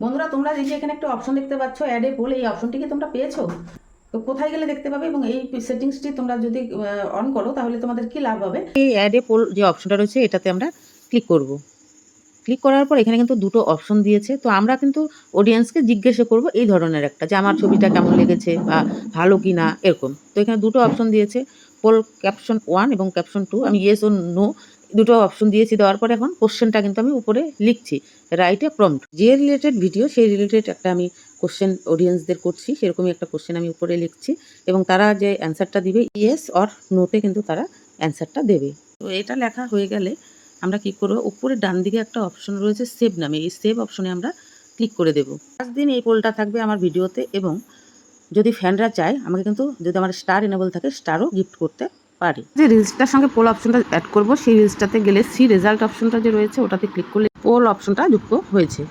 বন্ধুরা, তোমরা এই যে এখানে একটা অপশন দেখতে পাচ্ছ, অ্যাড এ পোল, এই অপশনটি কি তোমরা পেয়েছো? তো কোথায় গেলে দেখতে পাবে এবং এই সেটিংসটি তোমরা যদি অন করো তাহলে তোমাদের কি লাভ হবে? এই অ্যাড এ পোল যে অপশনটা রয়েছে এটাতে আমরা ক্লিক করব। ক্লিক করার পর এখানে কিন্তু দুটো অপশন দিয়েছে। তো আমরা কিন্তু অডিয়েন্সকে জিজ্ঞাসা করব এই ধরনের একটা, যে আমার ছবিটা কেমন লেগেছে বা ভালো কি না, এরকম। তো এখানে দুটো অপশন দিয়েছে, পোল ক্যাপশন 1 এবং ক্যাপশন 2। আমি ইয়েস ও নো দুটো অপশন দিয়েছি। দেওয়ার পরে এখন কোশ্চেনটা কিন্তু আমি উপরে লিখছি, রাইট এ প্রম্পট। যে রিলেটেড ভিডিও সেই রিলেটেড একটা আমি কোশ্চেন অডিয়েন্সদের করছি, সেরকমই একটা কোশ্চেন আমি উপরে লিখছি এবং তারা যে অ্যান্সারটা দিবে ইয়েস অর নোতে কিন্তু তারা অ্যান্সারটা দেবে। তো এটা লেখা হয়ে গেলে আমরা কি করব, উপরে ডান দিকে একটা অপশন রয়েছে সেভ নামে, এই সেভ অপশনে আমরা ক্লিক করে দেব। 5 দিন এই পোলটা থাকবে আমার ভিডিওতে এবং যদি ফ্যানরা চায় আমাকে কিন্তু, যদি আমার স্টার এনেবল থাকে, স্টারও গিফট করতে পারে। যে রিলসটার সঙ্গে পোল অপশনটা অ্যাড করব, সেই রিলসটাতে গেলে সি রেজাল্ট অপশনটা যে রয়েছে ওটাতে ক্লিক করলে পোল অপশনটা যুক্ত হয়েছে।